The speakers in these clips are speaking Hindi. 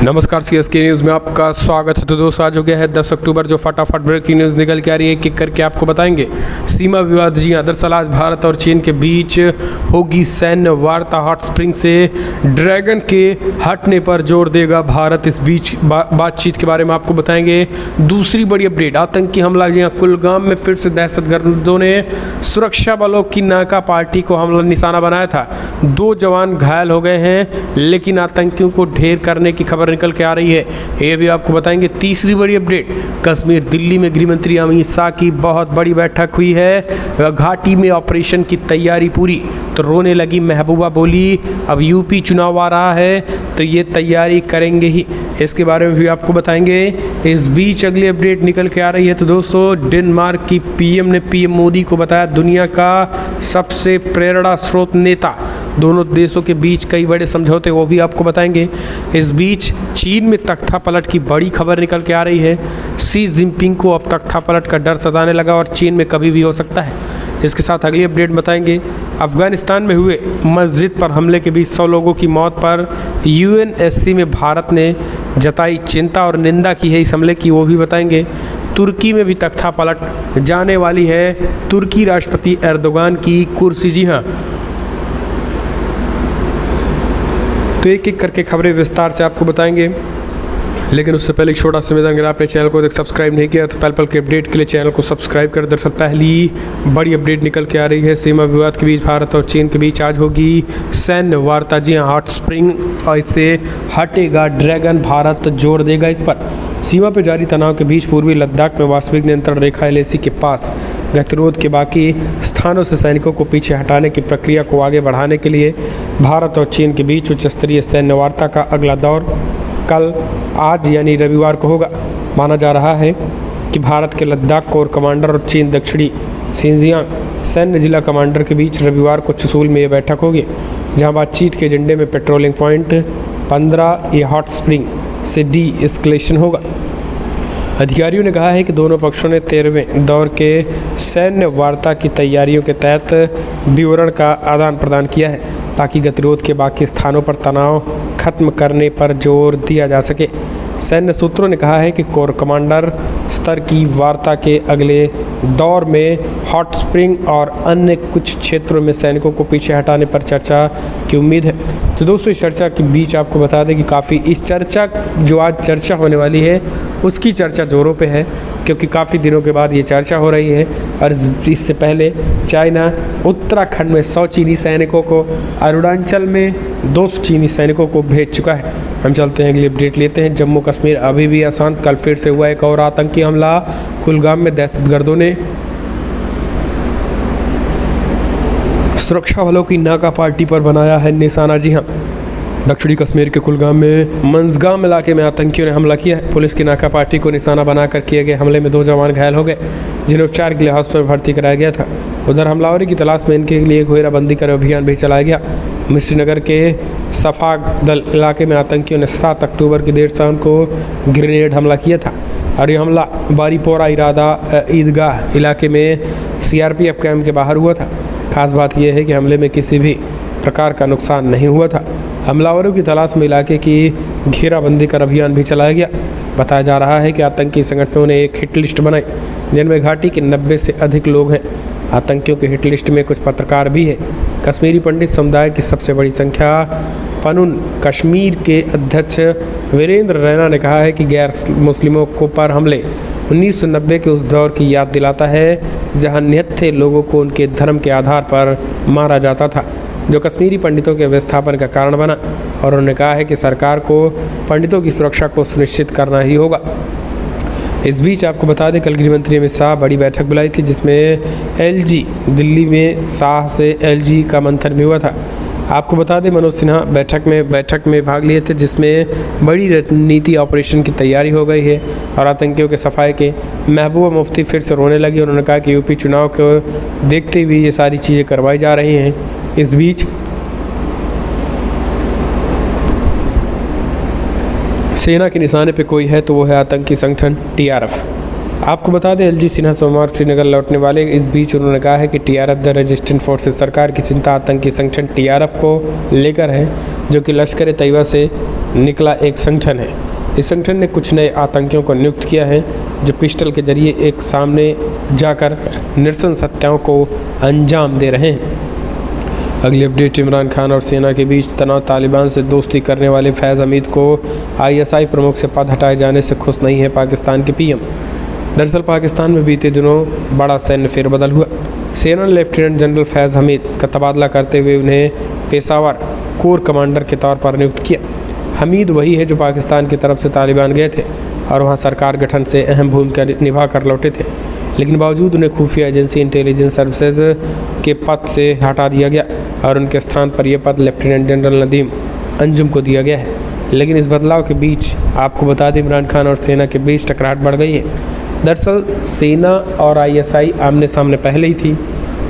नमस्कार, सीएसके न्यूज़ में आपका स्वागत है। तो दोस्तों, आज हो गया है 10 अक्टूबर, जो फटाफट ब्रेकिंग न्यूज़ निकल के आ रही है, एक एक करके आपको बताएंगे। सीमा विवाद, जी हाँ, दरअसल आज भारत और चीन के बीच होगी सैन्य वार्ता। हॉट स्प्रिंग से ड्रैगन के हटने पर जोर देगा भारत। इस बीच बातचीत के बारे में आपको बताएंगे। दूसरी बड़ी अपडेट, आतंकी हमला, जी हाँ, कुलगाम में फिर से दहशतगर्दों ने सुरक्षा बलों की नाका पार्टी को हमला निशाना बनाया था। 2 जवान घायल हो गए हैं, लेकिन आतंकियों को ढेर करने की खबर निकल के आ रही है, ये भी आपको बताएंगे। तीसरी बड़ी अपडेट, कश्मीर, दिल्ली में गृह मंत्री अमित शाह की बहुत बड़ी बैठक हुई है। घाटी में ऑपरेशन की तैयारी पूरी, तो रोने लगी महबूबा, बोली अब यूपी चुनाव आ रहा है तो ये तैयारी करेंगे ही। इसके बारे में भी आपको बताएंगे। इस बीच अगली अपडेट निकल के आ रही है। तो दोस्तों, डेनमार्क की पीएम ने पीएम मोदी को बताया दुनिया का सबसे प्रेरणा स्रोत नेता। दोनों देशों के बीच कई बड़े समझौते, वो भी आपको बताएंगे। इस बीच चीन में तख्ता पलट की बड़ी खबर निकल के आ रही है। शी जिनपिंग को अब तख्ता पलट का डर सताने लगा और चीन में कभी भी हो सकता है। इसके साथ अगली अपडेट बताएंगे। अफगानिस्तान में हुए मस्जिद पर हमले के बीच 100 लोगों की मौत पर यूएनएससी में भारत ने जताई चिंता और निंदा की है इस हमले की, वो भी बताएंगे। तुर्की में भी तख्ता पलट जाने वाली है तुर्की राष्ट्रपति एर्दोगान की कुर्सी, जी हाँ। तो एक एक करके खबरें विस्तार से आपको बताएंगे, लेकिन उससे पहले एक छोटा सा निवेदन, अगर आपने चैनल को सब्सक्राइब नहीं किया तो पल पल के अपडेट के लिए चैनल को सब्सक्राइब कर। दरअसल पहली बड़ी अपडेट निकल के आ रही है। सीमा विवाद के बीच भारत और चीन के बीच आज होगी सैन्य वार्ता, जी हाँ। हॉट स्प्रिंग और इससे हटेगा ड्रैगन, भारत जोर देगा इस पर। सीमा पर जारी तनाव के बीच पूर्वी लद्दाख में वास्तविक नियंत्रण रेखा एलएसी के पास गतिरोध के बाकी स्थानों से सैनिकों को पीछे हटाने की प्रक्रिया को आगे बढ़ाने के लिए भारत और चीन के बीच उच्च स्तरीय सैन्य वार्ता का अगला दौर कल, आज यानी रविवार को होगा। माना जा रहा है कि भारत के लद्दाख कोर कमांडर और चीन दक्षिणी शिनजियांग सैन्य जिला कमांडर के बीच रविवार को चुशूल में यह बैठक होगी, जहां बातचीत के एजेंडे में पेट्रोलिंग पॉइंट 15 या हॉट स्प्रिंग से डी एस्केलेशन होगा। अधिकारियों ने कहा है कि दोनों पक्षों ने 13वें दौर के सैन्य वार्ता की तैयारियों के तहत विवरण का आदान प्रदान किया है, ताकि गतिरोध के बाकी स्थानों पर तनाव खत्म करने पर जोर दिया जा सके। सैन्य सूत्रों ने कहा है कि कोर कमांडर स्तर की वार्ता के अगले दौर में हॉट स्प्रिंग और अन्य कुछ क्षेत्रों में सैनिकों को पीछे हटाने पर चर्चा की उम्मीद है। तो दोस्तों, इस चर्चा के बीच आपको बता दें कि काफ़ी इस चर्चा जो आज चर्चा होने वाली है उसकी चर्चा जोरों पे है, क्योंकि काफ़ी दिनों के बाद ये चर्चा हो रही है। और इससे पहले चाइना उत्तराखंड में 100 चीनी सैनिकों को, अरुणाचल में 200 चीनी सैनिकों को भेज चुका है। हम चलते हैं अगली अपडेट लेते हैं। जम्मू कश्मीर अभी भी अशांत, कल फिर से हुआ एक और आतंकी हमला। कुलगाम में दहशतगर्दों ने सुरक्षा बलों की नाका पार्टी पर बनाया है निशाना, जी हाँ। दक्षिणी कश्मीर के कुलगाम में मंजगाम इलाके में आतंकियों ने हमला किया है। पुलिस की नाका पार्टी को निशाना बनाकर किए गए हमले में 2 जवान घायल हो गए, जिन्हें उपचार के लिए हॉस्पिटल भर्ती कराया गया था। उधर हमलावरी की तलाश में इनके लिए घेराबंदी कर अभियान भी चलाया गया। श्रीनगर के सफागदल इलाके में आतंकियों ने 7 अक्टूबर की देर शाम को ग्रेनेड हमला किया था, और ये हमला बारीपोरा ईदगाह इलाके में सीआरपीएफ कैंप के बाहर हुआ था। खास बात यह है कि हमले में किसी भी प्रकार का नुकसान नहीं हुआ था। हमलावरों की तलाश में इलाके की घेराबंदी कर अभियान भी चलाया गया। बताया जा रहा है कि आतंकी संगठनों ने एक हिट लिस्ट बनाई, जिनमें घाटी के 90 से अधिक लोग हैं। आतंकियों की हिट लिस्ट में कुछ पत्रकार भी हैं। कश्मीरी पंडित समुदाय की सबसे बड़ी संख्या पनुन कश्मीर के अध्यक्ष वीरेंद्र रैना ने कहा है कि गैर मुस्लिमों को पर हमले 1990 के उस दौर की याद दिलाता है, जहां निहत्थे लोगों को उनके धर्म के आधार पर मारा जाता था, जो कश्मीरी पंडितों के विस्थापन का कारण बना। और उन्होंने कहा है कि सरकार को पंडितों की सुरक्षा को सुनिश्चित करना ही होगा। इस बीच आपको बता दें, कल गृह मंत्री अमित शाह बड़ी बैठक बुलाई थी, जिसमें एलजी, दिल्ली में शाह से एलजी का मंथन भी हुआ था। आपको बता दें, मनोज सिन्हा बैठक में भाग लिए थे, जिसमें बड़ी रणनीति ऑपरेशन की तैयारी हो गई है। और आतंकियों के सफाए के महबूबा मुफ्ती फिर से रोने लगी। उन्होंने कहा कि यूपी चुनाव को देखते हुए ये सारी चीज़ें करवाई जा रही हैं। इस बीच सेना के निशाने पे कोई है तो वो है आतंकी संगठन टीआरएफ। आपको बता दें एलजी सिन्हा सोमवार श्रीनगर लौटने वाले। इस बीच उन्होंने कहा है कि टीआरएफ द रेजिस्टेंट फोर्सेस सरकार की चिंता आतंकी संगठन टीआरएफ को लेकर है, जो कि लश्कर तैयबा से निकला एक संगठन है। इस संगठन ने कुछ नए आतंकियों को नियुक्त किया है जो पिस्टल के जरिए एक सामने जाकर नृशंस हत्याओं को अंजाम दे रहे हैं। अगली अपडेट, इमरान खान और सेना के बीच तनाव। तालिबान से दोस्ती करने वाले फैज़ हमीद को आईएसआई प्रमुख से पद हटाए जाने से खुश नहीं है पाकिस्तान के पीएम। दरअसल पाकिस्तान में बीते दिनों बड़ा सैन्य फेरबदल हुआ। सेना ने लेफ्टिनेंट जनरल फैज़ हमीद का तबादला करते हुए उन्हें पेशावर कोर कमांडर के तौर पर नियुक्त किया। हमीद वही है जो पाकिस्तान की तरफ से तालिबान गए थे और वहां सरकार गठन से अहम भूमिका निभा कर लौटे थे, लेकिन बावजूद उन्हें खुफिया एजेंसी इंटेलिजेंस सर्विसेज के पद से हटा दिया गया और उनके स्थान पर यह पद लेफ्टिनेंट जनरल नदीम अंजुम को दिया गया है। लेकिन इस बदलाव के बीच आपको बता दें इमरान खान और सेना के बीच टकराहट बढ़ गई है। दरअसल सेना और आईएसआई आमने सामने पहले ही थी।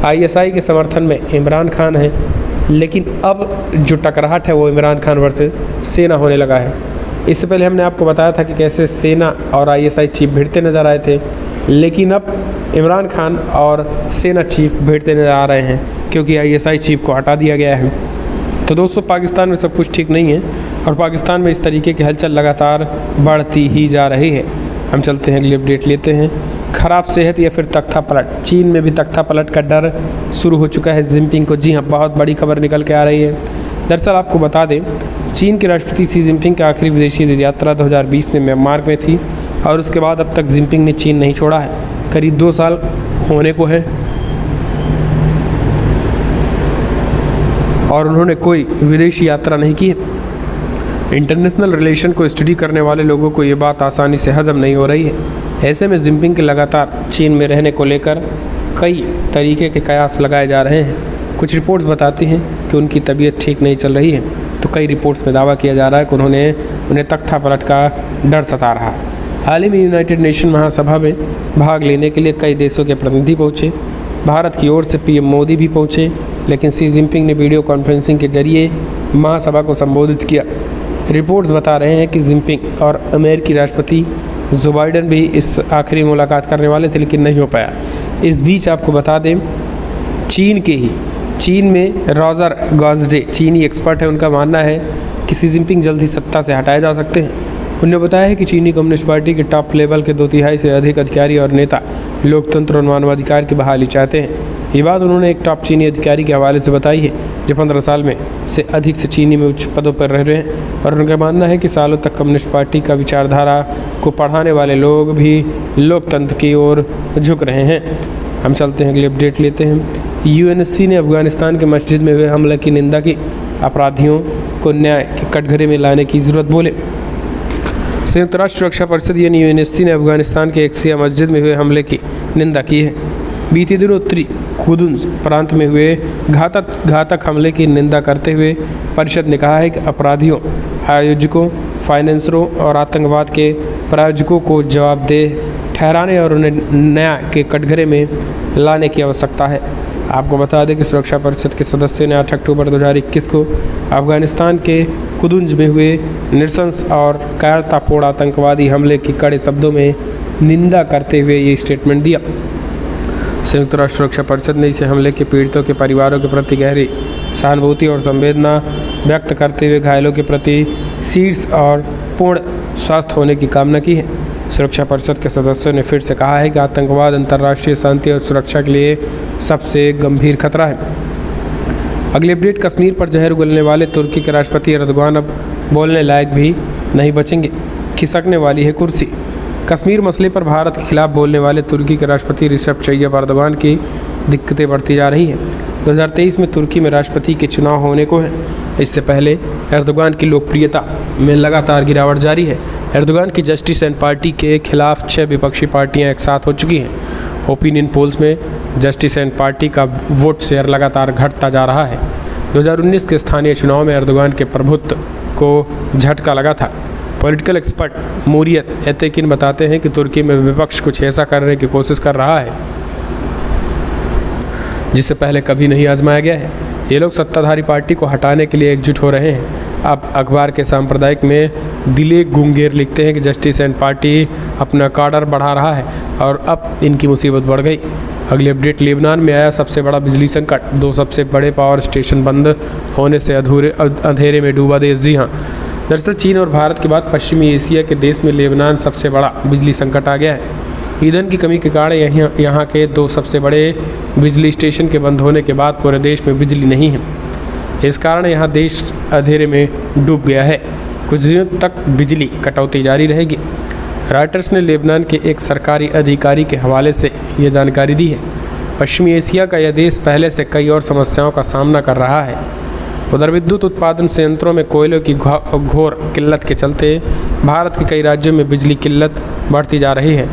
आईएसआई के समर्थन में इमरान खान है, लेकिन अब जो टकराहट है वो इमरान खान वर्सेस सेना होने लगा है। इससे पहले हमने आपको बताया था कि कैसे सेना और आईएसआई चीफ भिड़ते नज़र आए थे, लेकिन अब इमरान खान और सेना चीफ भिड़ते नज़र आ रहे हैं क्योंकि आईएसआई चीफ को हटा दिया गया है। तो दोस्तों, पाकिस्तान में सब कुछ ठीक नहीं है और पाकिस्तान में इस तरीके की हलचल लगातार बढ़ती ही जा रही है। हम चलते हैं अगली अपडेट लेते हैं। खराब सेहत या फिर तख्ता पलट। चीन में भी तख्ता पलट का डर शुरू हो चुका है जिनपिंग को। जी हाँ, बहुत बड़ी खबर निकल के आ रही है। दरअसल आपको बता दें, चीन के राष्ट्रपति शी जिनपिंग की आखिरी विदेशी यात्रा 2020 में म्यांमार में थी और उसके बाद अब तक जिनपिंग ने चीन नहीं छोड़ा है। करीब 2 साल होने को है और उन्होंने कोई विदेशी यात्रा नहीं की है। इंटरनेशनल रिलेशन को स्टडी करने वाले लोगों को ये बात आसानी से हजम नहीं हो रही है। ऐसे में जिनपिंग के लगातार चीन में रहने को लेकर कई तरीके के कयास लगाए जा रहे हैं। कुछ रिपोर्ट्स बताती हैं कि उनकी तबीयत ठीक नहीं चल रही है, तो कई रिपोर्ट्स में दावा किया जा रहा है कि उन्हें तख्ता पलट का डर सता रहा है। हाल ही में यूनाइटेड नेशन महासभा में भाग लेने के लिए कई देशों के प्रतिनिधि पहुँचे। भारत की ओर से पीएम मोदी भी पहुँचे, लेकिन शी जिनपिंग ने वीडियो कॉन्फ्रेंसिंग के जरिए महासभा को संबोधित किया। रिपोर्ट्स बता रहे हैं कि जिनपिंग और अमेरिकी राष्ट्रपति जो बाइडन भी इस आखिरी मुलाकात करने वाले थे, लेकिन नहीं हो पाया। इस बीच आपको बता दें, चीन में रॉजर गॉजडे चीनी एक्सपर्ट है, उनका मानना है कि शी जिनपिंग जल्द ही सत्ता से हटाए जा सकते हैं। उन्होंने बताया है कि चीनी कम्युनिस्ट पार्टी के टॉप लेवल के 2/3 से अधिक अधिकारी और नेता लोकतंत्र और मानवाधिकार की बहाली चाहते हैं। ये बात उन्होंने एक टॉप चीनी अधिकारी के हवाले से बताई है जो 15 साल में से अधिक से चीनी में उच्च पदों पर रह रहे हैं और उनका मानना है कि सालों तक कम्युनिस्ट पार्टी का विचारधारा को पढ़ाने वाले लोग भी लोकतंत्र की ओर झुक रहे हैं। हम चलते हैं अगली अपडेट लेते हैं। यूएनएससी ने अफगानिस्तान के मस्जिद में हुए हमले की निंदा की। अपराधियों को न्याय के कटघरे में लाने की ज़रूरत बोले। संयुक्त राष्ट्र सुरक्षा परिषद यानी यूएनएससी ने अफगानिस्तान के एक शिया मस्जिद में हुए हमले की निंदा की है। बीते दिनों उत्तरी खुदुंस प्रांत में हुए घातक हमले की निंदा करते हुए परिषद ने कहा है कि अपराधियों, आयोजकों, फाइनेंसरों और आतंकवाद के प्रायोजकों को जवाबदेह ठहराने और उन्हें न्याय के कटघरे में लाने की आवश्यकता है। आपको बता दें कि सुरक्षा परिषद के सदस्यों ने 8 अक्टूबर 2021 को अफगानिस्तान के खुदुंस में हुए नृशंस और कायरतापूर्ण आतंकवादी हमले की कड़े शब्दों में निंदा करते हुए ये स्टेटमेंट दिया। संयुक्त राष्ट्र सुरक्षा परिषद ने इस हमले के पीड़ितों के परिवारों के प्रति गहरी सहानुभूति और संवेदना व्यक्त करते हुए घायलों के प्रति शीर्ष और पूर्ण स्वास्थ्य होने की कामना की है। सुरक्षा परिषद के सदस्यों ने फिर से कहा है कि आतंकवाद अंतर्राष्ट्रीय शांति और सुरक्षा के लिए सबसे गंभीर खतरा है। अगली अपडेट, कश्मीर पर जहर उगलने वाले तुर्की के राष्ट्रपति एर्दोगान अब बोलने लायक भी नहीं बचेंगे, खिसकने वाली है कुर्सी। कश्मीर मसले पर भारत के खिलाफ बोलने वाले तुर्की के राष्ट्रपति रिसेप तय्यप एर्दोगान की दिक्कतें बढ़ती जा रही हैं। 2023 में तुर्की में राष्ट्रपति के चुनाव होने को है। इससे पहले एर्दोगान की लोकप्रियता में लगातार गिरावट जारी है। एर्दोगान की जस्टिस एंड पार्टी के खिलाफ 6 विपक्षी पार्टियां एक साथ हो चुकी हैं। ओपिनियन पोल्स में जस्टिस एंड पार्टी का वोट शेयर लगातार घटता जा रहा है। 2019 के स्थानीय चुनाव में एर्दोगान के प्रभुत्व को झटका लगा था। पॉलिटिकल एक्सपर्ट मुरियत एतेकिन बताते हैं कि तुर्की में विपक्ष कुछ ऐसा करने की कोशिश कर रहा है जिसे पहले कभी नहीं आजमाया गया है। ये लोग सत्ताधारी पार्टी को हटाने के लिए एकजुट हो रहे हैं। अब अखबार के सांप्रदायिक में दिलेक गुंगेर लिखते हैं कि जस्टिस एंड पार्टी अपना काडर बढ़ा रहा है और अब इनकी मुसीबत बढ़ गई। अगली अपडेट, लेबनान में आया सबसे बड़ा बिजली संकट, 2 सबसे बड़े पावर स्टेशन बंद होने से अंधेरे में डूबा देश। जी हाँ, दरअसल चीन और भारत के बाद पश्चिमी एशिया के देश में लेबनान सबसे बड़ा बिजली संकट आ गया है। ईंधन की कमी के कारण यहाँ के 2 सबसे बड़े बिजली स्टेशन के बंद होने के बाद पूरे देश में बिजली नहीं है। इस कारण यहाँ देश अंधेरे में डूब गया है। कुछ दिनों तक बिजली कटौती जारी रहेगी। रॉयटर्स ने लेबनान के एक सरकारी अधिकारी के हवाले से ये जानकारी दी है। पश्चिमी एशिया का यह देश पहले से कई और समस्याओं का सामना कर रहा है। उधर विद्युत उत्पादन संयंत्रों में कोयलों की घोर किल्लत के चलते भारत के कई राज्यों में बिजली किल्लत बढ़ती जा रही है।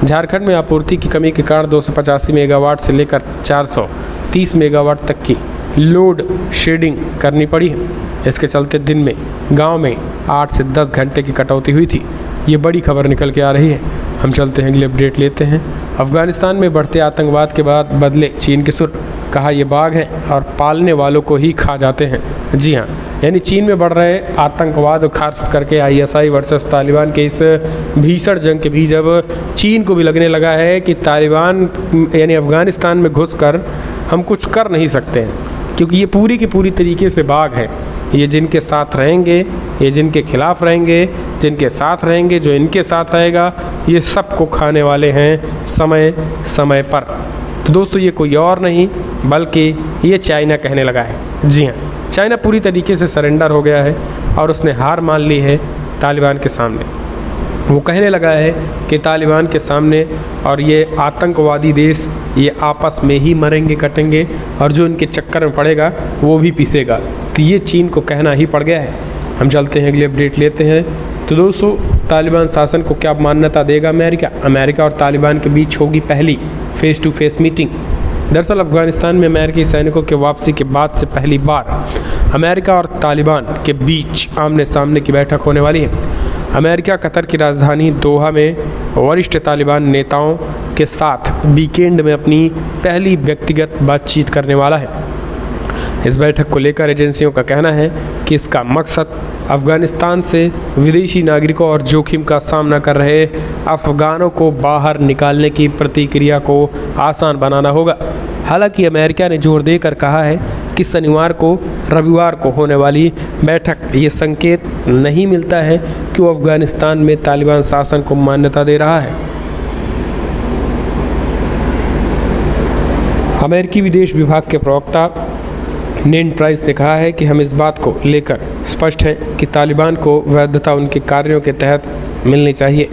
झारखंड में आपूर्ति की कमी के कारण 285 मेगावाट से लेकर 430 मेगावाट तक की लोड शेडिंग करनी पड़ी है। इसके चलते दिन में गांव में 8 से 10 घंटे की कटौती हुई थी। ये बड़ी खबर निकल के आ रही है। हम चलते हैं, अगली अपडेट लेते हैं। अफगानिस्तान में बढ़ते आतंकवाद के बाद बदले चीन के सुर, कहा ये बाघ है और पालने वालों को ही खा जाते हैं। जी हाँ, यानी चीन में बढ़ रहे आतंकवाद और खास करके ISI वर्सेस तालिबान के इस भीषण जंग के बीच अब चीन को भी लगने लगा है कि तालिबान यानी अफगानिस्तान में घुसकर हम कुछ कर नहीं सकते हैं, क्योंकि ये पूरी की पूरी तरीके से बाघ है। ये जिनके साथ रहेंगे, ये जिनके खिलाफ रहेंगे, जिनके साथ रहेंगे, जो इनके साथ रहेगा, ये सबको खाने वाले हैं समय समय पर। तो दोस्तों ये कोई और नहीं बल्कि ये चाइना कहने लगा है। जी हाँ, चाइना पूरी तरीके से सरेंडर हो गया है और उसने हार मान ली है तालिबान के सामने। वो कहने लगा है कि तालिबान के सामने और ये आतंकवादी देश ये आपस में ही मरेंगे कटेंगे और जो इनके चक्कर में पड़ेगा वो भी पिसेगा। तो ये चीन को कहना ही पड़ गया है। हम चलते हैं, अगली अपडेट लेते हैं। तो दोस्तों, तालिबान शासन को क्या मान्यता देगा अमेरिका? अमेरिका और तालिबान के बीच होगी पहली फेस टू फेस मीटिंग। दरअसल अफगानिस्तान में अमेरिकी सैनिकों के वापसी के बाद से पहली बार अमेरिका और तालिबान के बीच आमने सामने की बैठक होने वाली है। अमेरिका कतर की राजधानी दोहा में वरिष्ठ तालिबान नेताओं के साथ वीकेंड में अपनी पहली व्यक्तिगत बातचीत करने वाला है। इस बैठक को लेकर एजेंसियों का कहना है कि इसका मकसद अफगानिस्तान से विदेशी नागरिकों और जोखिम का सामना कर रहे अफगानों को बाहर निकालने की प्रक्रिया को आसान बनाना होगा। हालांकि अमेरिका ने जोर देकर कहा है कि शनिवार को रविवार को होने वाली बैठक ये संकेत नहीं मिलता है कि वो अफगानिस्तान में तालिबान शासन को मान्यता दे रहा है। अमेरिकी विदेश विभाग के प्रवक्ता नेड प्राइस ने कहा है कि हम इस बात को लेकर स्पष्ट हैं कि तालिबान को वैधता उनके कार्यों के तहत मिलनी चाहिए।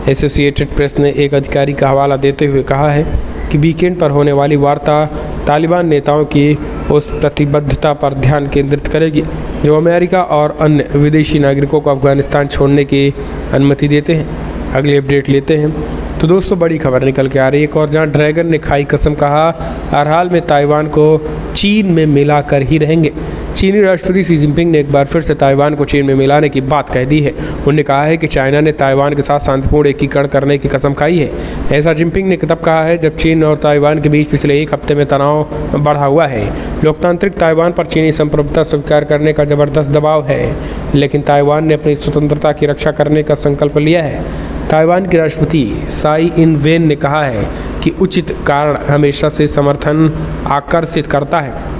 एसोसिएटेड प्रेस ने एक अधिकारी का हवाला देते हुए कहा है कि वीकेंड पर होने वाली वार्ता तालिबान नेताओं की उस प्रतिबद्धता पर ध्यान केंद्रित करेगी जो अमेरिका और अन्य विदेशी नागरिकों को अफगानिस्तान छोड़ने की अनुमति देते हैं। अगली अपडेट लेते हैं। तो दोस्तों, बड़ी खबर निकल के आ रही है। एक और जहां ड्रैगन ने खाई कसम, कहा हर हाल में ताइवान को चीन में मिलाकर ही रहेंगे। चीनी राष्ट्रपति शी जिनपिंग ने एक बार फिर से ताइवान को चीन में मिलाने की बात कह दी है। उन्होंने कहा है कि चाइना ने ताइवान के साथ शांतिपूर्ण एकीकरण करने की कसम खाई है। ऐसा जिनपिंग ने तब कहा है जब चीन और ताइवान के बीच पिछले एक हफ्ते में तनाव बढ़ा हुआ है। लोकतांत्रिक ताइवान पर चीनी संप्रभुता स्वीकार करने का जबरदस्त दबाव है, लेकिन ताइवान ने अपनी स्वतंत्रता की रक्षा करने का संकल्प लिया है। ताइवान के राष्ट्रपति साई इन वेन ने कहा है कि उचित कारण हमेशा से समर्थन आकर्षित करता है।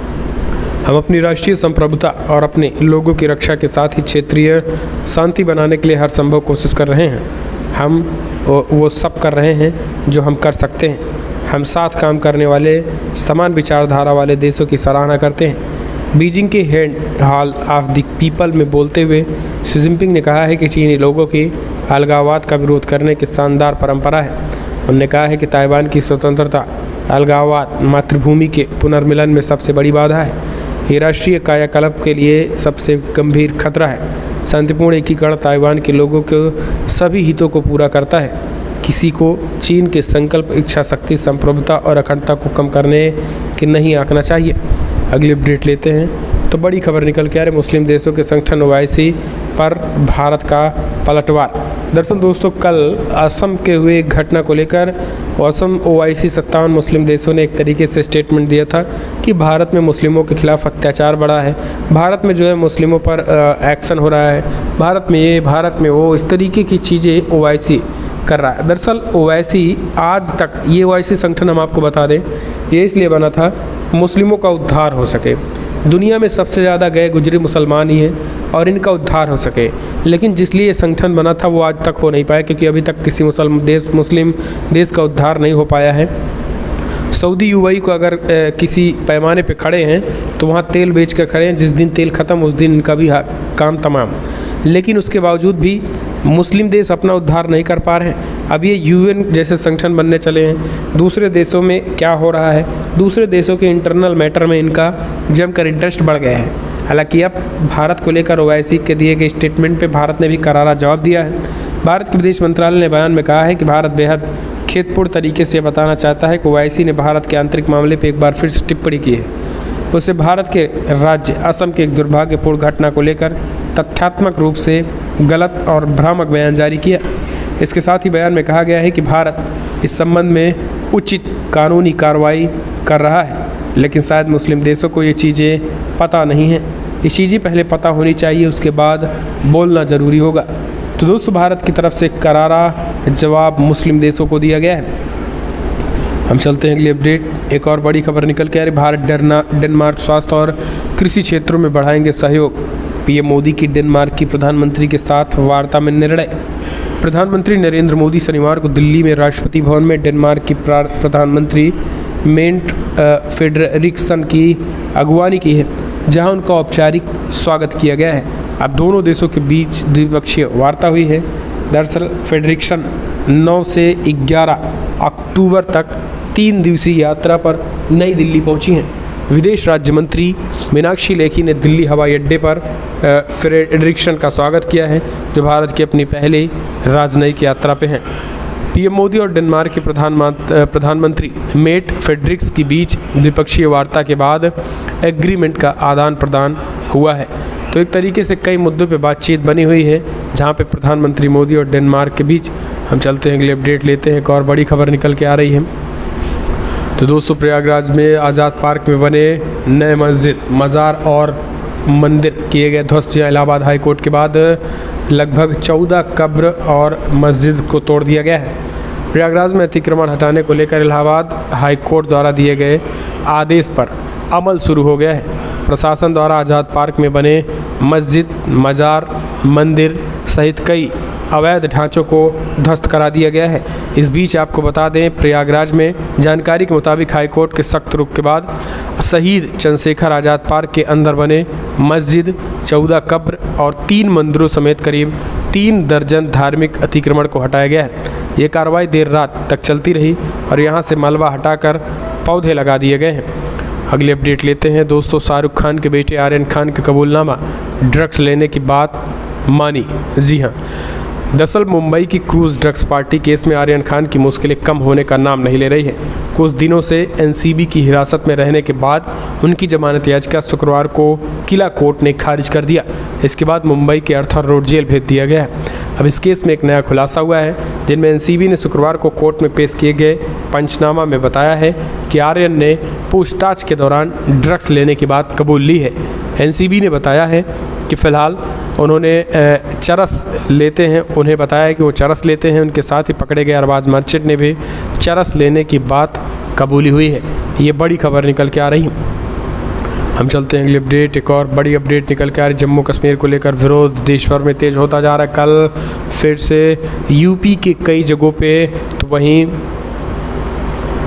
हम अपनी राष्ट्रीय संप्रभुता और अपने लोगों की रक्षा के साथ ही क्षेत्रीय शांति बनाने के लिए हर संभव कोशिश कर रहे हैं। हम वो सब कर रहे हैं जो हम कर सकते हैं। हम साथ काम करने वाले समान विचारधारा वाले देशों की सराहना करते हैं। बीजिंग के head hall of the people में बोलते हुए शी जिनपिंग ने कहा है कि चीनी लोगों की अलगाववाद का विरोध करने की शानदार परंपरा है। उन्होंने कहा है कि ताइवान की स्वतंत्रता अलगाववाद मातृभूमि के पुनर्मिलन में सबसे बड़ी बाधा है। ये राष्ट्रीय कायाकल्प के लिए सबसे गंभीर खतरा है। शांतिपूर्ण एकीकरण ताइवान के लोगों के सभी हितों को पूरा करता है। किसी को चीन के संकल्प, इच्छा शक्ति, संप्रभुता और अखंडता को कम करने के नहीं आंकना चाहिए। अगली अपडेट लेते हैं। तो बड़ी खबर निकल के आ रही, मुस्लिम देशों के संगठन OIC पर भारत का पलटवार। दरअसल दोस्तों, कल असम के हुए एक घटना को लेकर असम OIC 57 मुस्लिम देशों ने एक तरीके से स्टेटमेंट दिया था कि भारत में मुस्लिमों के खिलाफ अत्याचार बढ़ा है, भारत में जो है मुस्लिमों पर एक्शन हो रहा है, भारत में ये, भारत में वो, इस तरीके की चीज़ें OIC कर रहा है। दरअसल ओवैसी आज तक, ये ओवैसी संगठन हम आपको बता दें, ये इसलिए बना था मुस्लिमों का उद्धार हो सके। दुनिया में सबसे ज़्यादा गए गुजरे मुसलमान ही हैं और इनका उद्धार हो सके। लेकिन जिसलिए ये संगठन बना था वो आज तक हो नहीं पाया, क्योंकि अभी तक किसी मुस्लिम देश का उद्धार नहीं हो पाया है। सऊदी यूएई को अगर किसी पैमाने पे खड़े हैं तो वहाँ तेल बेच कर खड़े हैं, जिस दिन तेल ख़त्म उस दिन इनका भी काम तमाम। लेकिन उसके बावजूद भी मुस्लिम देश अपना उद्धार नहीं कर पा रहे हैं। अब ये यूएन जैसे संगठन बनने चले हैं, दूसरे देशों में क्या हो रहा है, दूसरे देशों के इंटरनल मैटर में इनका जमकर इंटरेस्ट बढ़ गया है। हालांकि अब भारत को लेकर ओवैसी के दिए गए स्टेटमेंट पे भारत ने भी करारा जवाब दिया है। भारत के विदेश मंत्रालय ने बयान में कहा है कि भारत बेहद खेदपूर्ण तरीके से बताना चाहता है कि ओवैसी ने भारत के आंतरिक मामले पर एक बार फिर से टिप्पणी की है। उससे भारत के राज्य असम के एक दुर्भाग्यपूर्ण घटना को लेकर तथ्यात्मक रूप से गलत और भ्रामक बयान जारी किया। इसके साथ ही बयान में कहा गया है कि भारत इस संबंध में उचित कानूनी कार्रवाई कर रहा है, लेकिन शायद मुस्लिम देशों को ये चीज़ें पता नहीं हैं। ये चीज़ें पहले पता होनी चाहिए, उसके बाद बोलना ज़रूरी होगा। तो दोस्तों, भारत की तरफ से करारा जवाब मुस्लिम देशों को दिया गया है। हम चलते हैं अगली अपडेट। एक और बड़ी खबर निकल के आ रही, भारत डेनमार्क स्वास्थ्य और कृषि क्षेत्रों में बढ़ाएंगे सहयोग। पीएम मोदी की डेनमार्क की प्रधानमंत्री के साथ वार्ता में निर्णय। प्रधानमंत्री नरेंद्र मोदी शनिवार को दिल्ली में राष्ट्रपति भवन में डेनमार्क की प्रधानमंत्री मेंट फेडरिक्सन की अगुवानी की है, जहां उनका औपचारिक स्वागत किया गया है। अब दोनों देशों के बीच द्विपक्षीय वार्ता हुई है। दरअसल फेडरिक्सन 9 से 11 अक्टूबर तक 3 दिवसीय यात्रा पर नई दिल्ली पहुंची हैं। विदेश राज्य मंत्री मीनाक्षी लेखी ने दिल्ली हवाई अड्डे पर फेडरिक्सन का स्वागत किया है, जो भारत की अपनी पहली राजनयिक यात्रा पे हैं। पीएम मोदी और डेनमार्क के प्रधानमंत्री मेट फेडरिक्स के बीच द्विपक्षीय वार्ता के बाद एग्रीमेंट का आदान प्रदान हुआ है। तो एक तरीके से कई मुद्दों पे बातचीत बनी हुई है, जहां पे प्रधानमंत्री मोदी और डेनमार्क के बीच। हम चलते हैं अगले अपडेट लेते हैं। एक और बड़ी खबर निकल के आ रही है। तो दोस्तों, प्रयागराज में आज़ाद पार्क में बने नए मस्जिद, मज़ार और मंदिर किए गए ध्वस्त। इलाहाबाद हाई कोर्ट के बाद लगभग 14 कब्र और मस्जिद को तोड़ दिया गया है। प्रयागराज में अतिक्रमण हटाने को लेकर इलाहाबाद हाई कोर्ट द्वारा दिए गए आदेश पर अमल शुरू हो गया है। प्रशासन द्वारा आज़ाद पार्क में बने मस्जिद, मज़ार, मंदिर सहित कई अवैध ढांचों को ध्वस्त करा दिया गया है। इस बीच आपको बता दें, प्रयागराज में जानकारी के मुताबिक हाईकोर्ट के सख्त रुख के बाद शहीद चंद्रशेखर आज़ाद पार्क के अंदर बने मस्जिद, 14 कब्र और 3 मंदिरों समेत करीब 3 दर्जन धार्मिक अतिक्रमण को हटाया गया है। ये कार्रवाई देर रात तक चलती रही और यहाँ से मलबा हटाकर पौधे लगा दिए गए हैं। अगली अपडेट लेते हैं दोस्तों। शाहरुख खान के बेटे आर्यन खान का कबूलनामा, ड्रग्स लेने की बात मानी। जी हाँ, दरअसल मुंबई की क्रूज ड्रग्स पार्टी केस में आर्यन खान की मुश्किलें कम होने का नाम नहीं ले रही है। कुछ दिनों से एनसीबी की हिरासत में रहने के बाद उनकी जमानत याचिका शुक्रवार को किला कोर्ट ने खारिज कर दिया। इसके बाद मुंबई के अर्थर रोड जेल भेज दिया गया है। अब इस केस में एक नया खुलासा हुआ है, जिनमें एनसीबी ने शुक्रवार को कोर्ट में पेश किए गए पंचनामा में बताया है कि आर्यन ने पूछताछ के दौरान ड्रग्स लेने की बात कबूल ली है। एनसीबी ने बताया है कि फ़िलहाल उन्होंने चरस लेते हैं, उन्हें बताया कि वो चरस लेते हैं। उनके साथ ही पकड़े गए अरबाज मर्चेंट ने भी चरस लेने की बात कबूली हुई है। ये बड़ी खबर निकल के आ रही। हम चलते हैं अगली अपडेट। एक और बड़ी अपडेट निकल के आ रही, जम्मू कश्मीर को लेकर विरोध देश भर में तेज होता जा रहा है। कल फिर से यूपी के कई जगहों पे, तो वहीं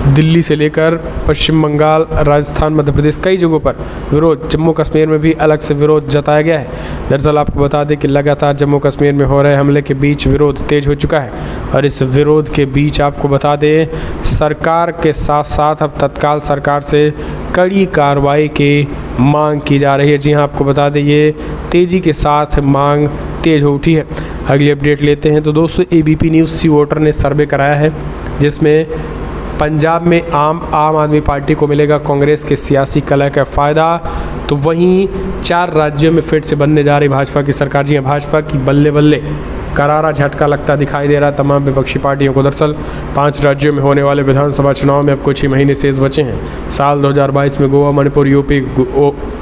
दिल्ली से लेकर पश्चिम बंगाल, राजस्थान, मध्य प्रदेश, कई जगहों पर विरोध। जम्मू कश्मीर में भी अलग से विरोध जताया गया है। दरअसल आपको बता दें कि लगातार जम्मू कश्मीर में हो रहे हमले के बीच विरोध तेज हो चुका है और इस विरोध के बीच आपको बता दें, सरकार के साथ साथ अब तत्काल सरकार से कड़ी कार्रवाई की मांग की जा रही है। जी हाँ, आपको बता दें, ये तेज़ी के साथ मांग तेज हो उठी है। अगली अपडेट लेते हैं। तो दोस्तों, एबीपी न्यूज़ सी वोटर ने सर्वे कराया है, जिसमें पंजाब में आम आदमी पार्टी को मिलेगा कांग्रेस के सियासी कलह का फ़ायदा। तो वहीं 4 राज्यों में फिर से बनने जा रही भाजपा की सरकार। जी हाँ, भाजपा की बल्ले बल्ले करारा झटका लगता दिखाई दे रहा है तमाम विपक्षी पार्टियों को। दरअसल 5 राज्यों में होने वाले विधानसभा चुनाव में अब कुछ ही महीने शेष बचे हैं। साल 2022 में गोवा, मणिपुर,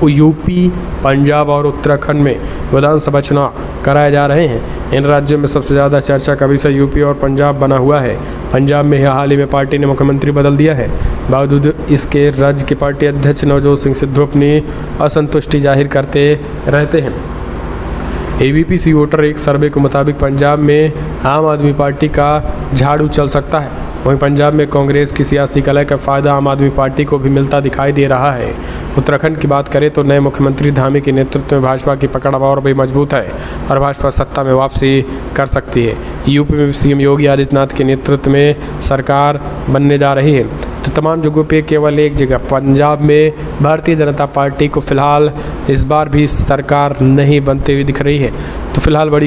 यूपी, पंजाब और उत्तराखंड में विधानसभा चुनाव कराए जा रहे हैं। इन राज्यों में सबसे ज़्यादा चर्चा का विषय यूपी और पंजाब बना हुआ है। पंजाब में हाल ही में पार्टी ने मुख्यमंत्री बदल दिया है। बावजूद इसके राज्य के पार्टी अध्यक्ष नवजोत सिंह सिद्धू अपनी असंतुष्टि जाहिर करते रहते हैं। एबीपी सी वोटर एक सर्वे के मुताबिक पंजाब में आम आदमी पार्टी का झाड़ू चल सकता है। वहीं पंजाब में कांग्रेस की सियासी कलह का फ़ायदा आम आदमी पार्टी को भी मिलता दिखाई दे रहा है। उत्तराखंड की बात करें तो नए मुख्यमंत्री धामी के नेतृत्व में भाजपा की पकड़ और भी मजबूत है और भाजपा सत्ता में वापसी कर सकती है। यूपी में सीएम योगी आदित्यनाथ के नेतृत्व में सरकार बनने जा रही है। तो तमाम जगहों पे केवल एक जगह पंजाब में भारतीय जनता पार्टी को फिलहाल इस बार भी सरकार नहीं बनती हुई दिख रही है। तो फिलहाल बड़ी